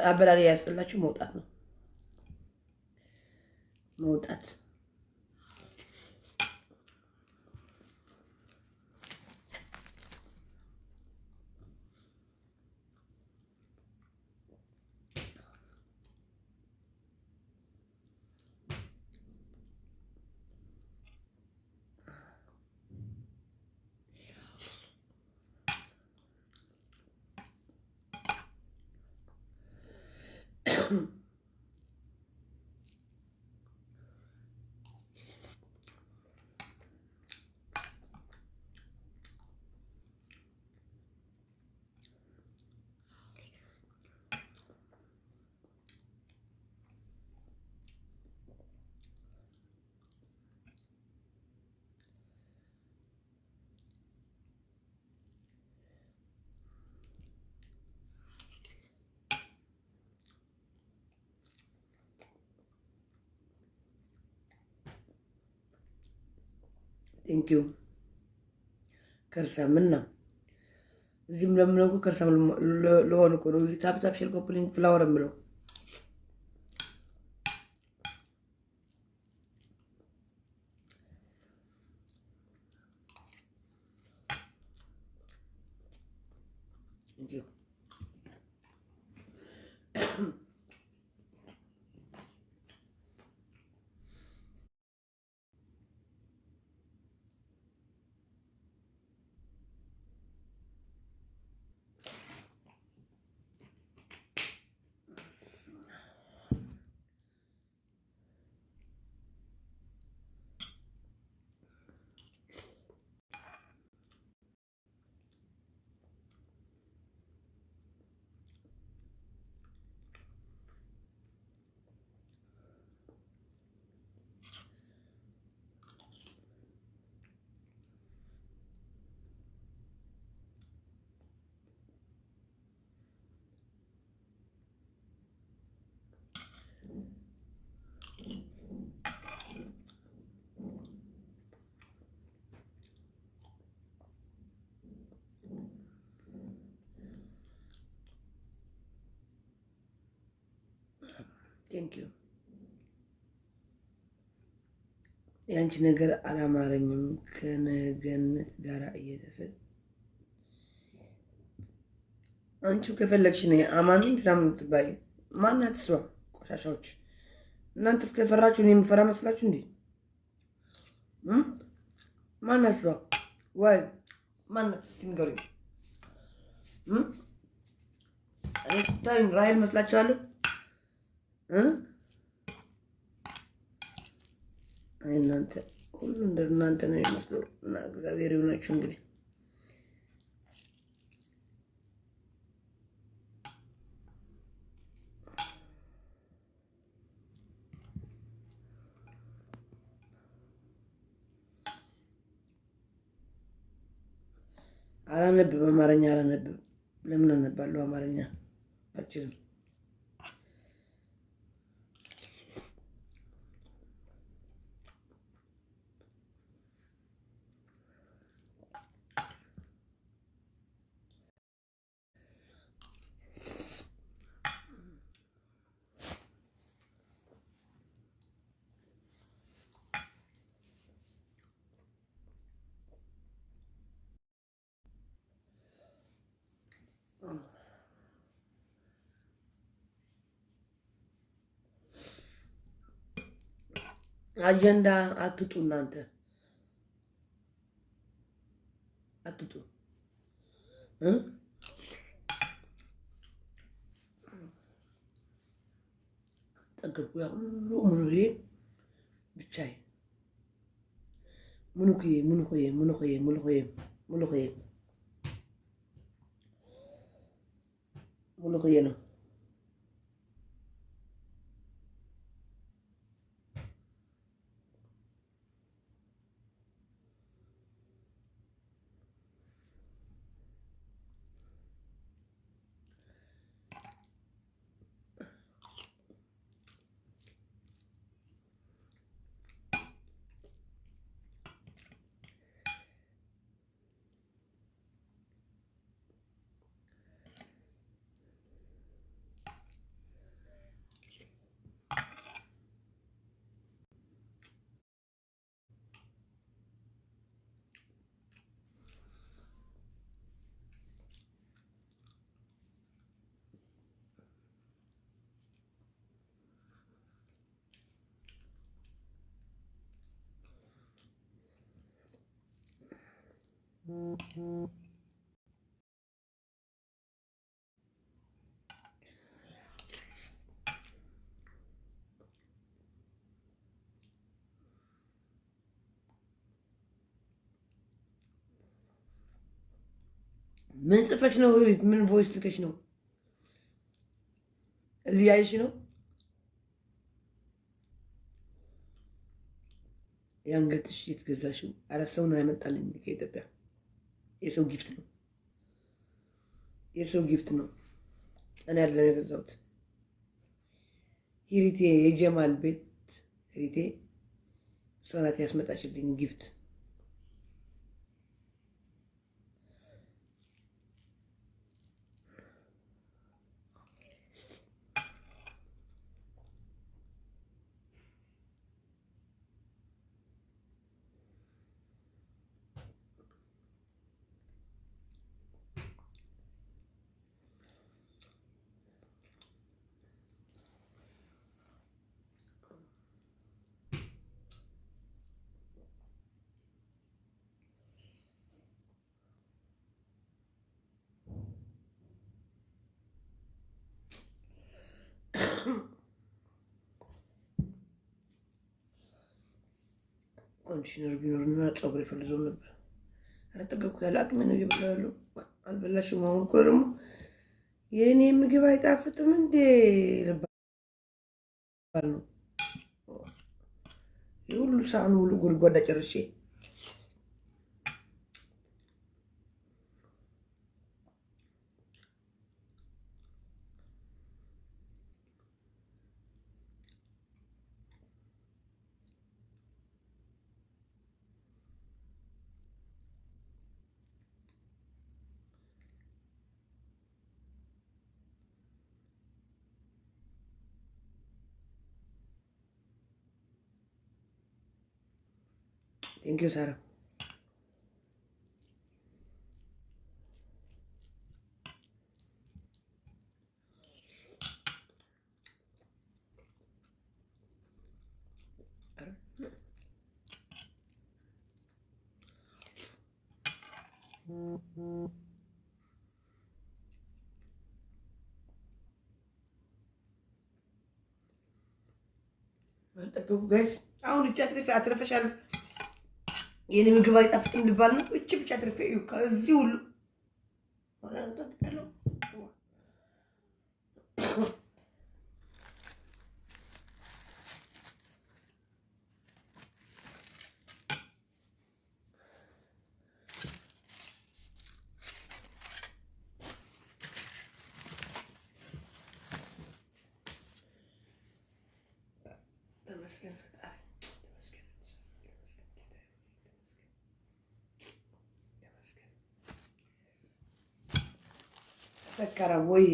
አበላሪ ያስጠላችሁ መውጣት ነው መውጣት። ቴንኪዩ ከርሰም እና እዚህም ለምለው ከርሰም ለሆነ እኮ ነው ታፕታፕ ሼር ኮፕሊንግ ፍላወር የምለው ቴንኪዩ። የአንቺ ነገር አላማረኝም ከነገነት ጋር እየተፈል አንቺም ከፈለግሽ ነ አማኑኝ ምናምን ትባይ ማናት እሷ? ቆሻሻዎች እናንተ እስከፈራችሁ እኔ የምፈራ መስላችሁ እንዴ? ማናት እሷ? ወይ ማናት? እስኪ ንገሩኝ። እኔ ስታዩኝ ራሔል መስላችኋለሁ? እናንተ ሁሉ እንደ እናንተ ነው የሚመስለው እና እግዚአብሔር ይሁናችሁ። እንግዲህ አላነብም፣ አማርኛ አላነብም። ለምን አነባለሁ? አማርኛ አልችልም። አጀንዳ አትጡ፣ እናንተ አትጡ። ጠገብኩ ያ ሁሉ ሙኑዬ ብቻዬ ሙኑክዬ ሙኑኮዬ ሙኑኮዬ ሙሉኮዬ ሙሉኮዬ ሙሉኮዬ ነው። ምን ጽፈሽ ነው? ምን ቮይስ ልከሽ ነው? እዚህ ያይሽ ነው? የአንገትሽ የተገዛሽው? አረ ሰው ነው ያመጣልኝ ከኢትዮጵያ። የሰው ጊፍት ነው። የሰው ጊፍት ነው። እኔ አይደለም የገዛሁት። ሂሪቴ የጀማል ቤት ሂሪቴ እሷ ናት ያስመጣችልኝ ጊፍት። ኮንዲሽነር ቢኖርና ፀጉር የፈለዘው ነበር። ኧረ ጠገብኩ። ያለ አቅሜ ነው እየበላሁ ያለው። አልበላሽም። አሁን እኮ ደግሞ የእኔ ምግብ አይጣፍጥም እንዴ ልባል ነው። የሁሉ ሳህኑ ሁሉ ጎድጓዳ ጨርሼ ቴንኪዩ ሳራ። ጠገብኩ ጋይስ። አሁን ብቻ አትረፈሻል። የኔ ምግብ አይጣፍጥም ልባል ነው። እቺ ብቻ ትርፌ ከዚህ ሁሉ ተመስገን ፈጣሪ ተመስገን። ሰካራም ወይ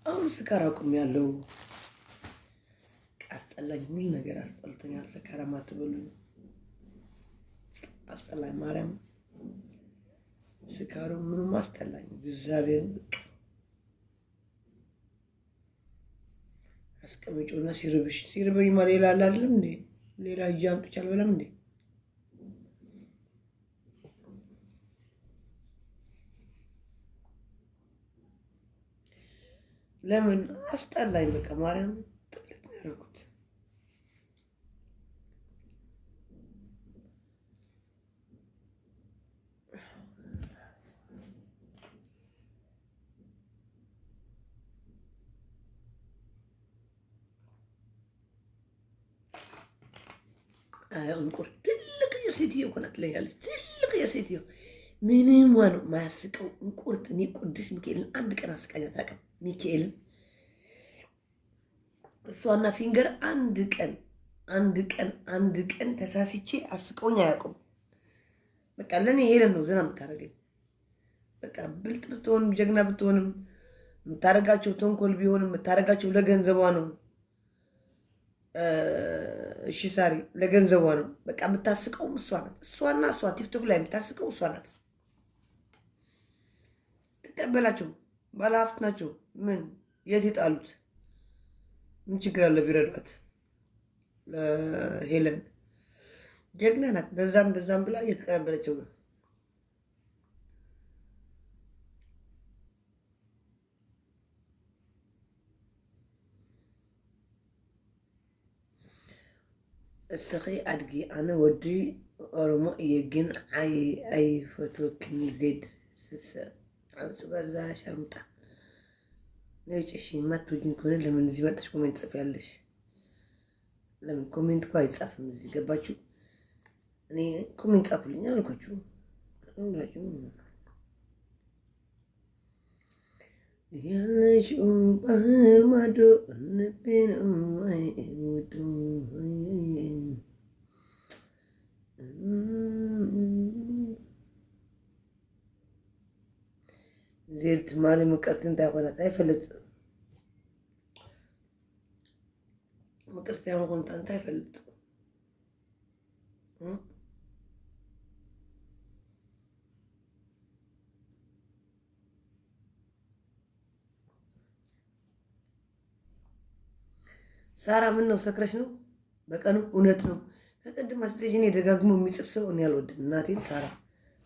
አሁን ስካራ አቁሜያለሁ። አስጠላኝ። ሁሉ ነገር አስጠልቶኛል። ሰካራም አትበሉኝ። አስጠላኝ። ማርያም ስካሩ ምንም አስጠላኝ። እግዚአብሔር አስቀምጪውና ሲርበኝማ ሌላ አለ አይደለም እንዴ? ሌላ እጅ አምጥቼ አልበላም እንዴ? ለምን አስጠላኝ? በቃ ማርያም ጥልቅ ነው ያደረኩት። እንቁር ትልቅ የሴትዮ እኮ ናት ትለኛለች። ትልቅ የሴትዮ ምንም ነው ማያስቀው እንቁርት። እኔ ቅዱስ ሚካኤልን አንድ ቀን አስቃኝ አታውቅም። ሚካኤልን እሷና ፊንገር አንድ ቀን ተሳስቼ አስቀውኝ አያውቁም። በቃ ለእኔ ሄለን ነው ዘና የምታደርገኝ። በቃ ብልጥ ብትሆንም ጀግና ብትሆንም የምታደርጋቸው ተንኮል ቢሆንም የምታደርጋቸው ለገንዘቧ ነው። እሺ ሳሪ ለገንዘቧ ነው። በቃ የምታስቀውም እሷ ናት። እሷ ቲክቶክ ላይ የምታስቀው እሷ ናት። ትቀበላቸው ባለሀብት ናቸው። ምን የት ይጣሉት? ምን ችግር አለ ቢረዷት? ለሄለን ጀግና ናት። በዛም በዛም ብላ እየተቀበለችው ነው። እስኺ አድጊ ኣነ ወዲ ኦሮሞ እየ ግን ኣይፈትወክን ዜድ ዓውፅ በርዛ ሸርምጣ ነይ ጭሺ ማትወጂኝ ከሆነ ለምን እዚህ መጥተሽ ኮሜንት ጽፊያለሽ? ለምን ኮሜንት እኮ አይጻፍም እዚህ ገባችሁ? እኔ ኮሜንት ጻፉልኝ አልኳችሁ ብላችሁ ያለሽው ባህር ማዶ ልቤን አይወዱ ዜድ ማለ ምቀርትን ታይኮናት አይፈልጥ ምቅርት ያመቆምታ እንታይ አይፈልጥ ሳራ ምን ነው ሰክረሽ ነው? በቀኑ እውነት ነው። ከቀድም አስተሽኔ ደጋግሞ የሚጽፍ ሰው እኔ አልወድም። እናቴን ሳራ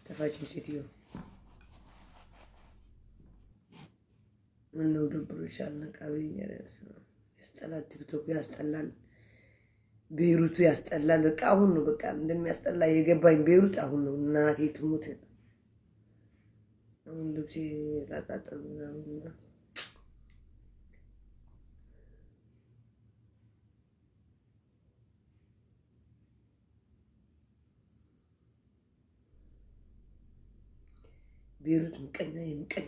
ተፋጭን ሴትዮ ምን ነው ደብሮሻል? ነቃብኝ ያስጠላል። ቲክቶክ ያስጠላል። ቤይሩቱ ያስጠላል። በቃ አሁን ነው በቃ እንደሚያስጠላ የገባኝ። ቤይሩት አሁን ነው። እናቴ ትሙት። አሁን ልብሴ ላጣጠብ ምናምን ቤይሩት ምቀኛ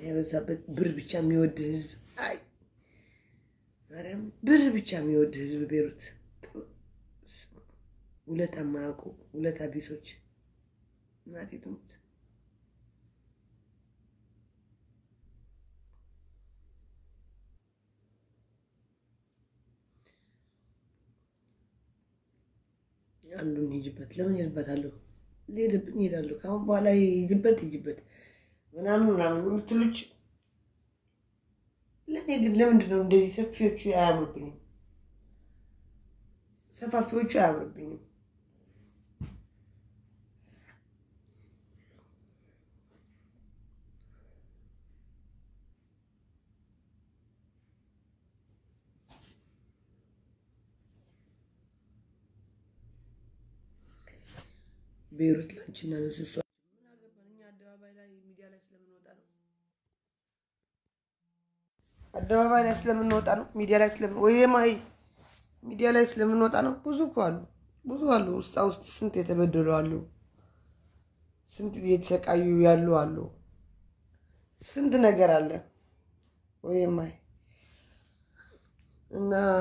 የበዛበት ብር ብቻ የሚወድ ህዝብ። አይ ማርያም ብር ብቻ የሚወድ ህዝብ ቤይሩት። ውለታ የማያውቁ ውለታ ቢሶች። እናቴ ትሙት። አንዱን ሂጅበት። ለምን ሄድበታለሁ? ሊሄድብኝ እሄዳለሁ። ከአሁን በኋላ ሂጅበት ምናምን የምትሉች ለእኔ ግን ለምንድን ነው እንደዚህ ሰፊዎቹ አያምርብኝም? ሰፋፊዎቹ አያምርብኝም። ቤይሩት ላንቺና ለሱሷ ምን አገባን? እኛ አደባባይ ላይ ሚዲያ ላይ ስለምንወጣ ነው። አደባባይ ላይ ስለምንወጣ ነው። ሚዲያ ላይ ሚዲያ ላይ ስለምንወጣ ነው። ብዙ እኮ አሉ፣ ብዙ አሉ። ውስጣ ውስጥ ስንት የተበደሉ አሉ፣ ስንት እየተሰቃዩ ያሉ አሉ። ስንት ነገር አለ። እና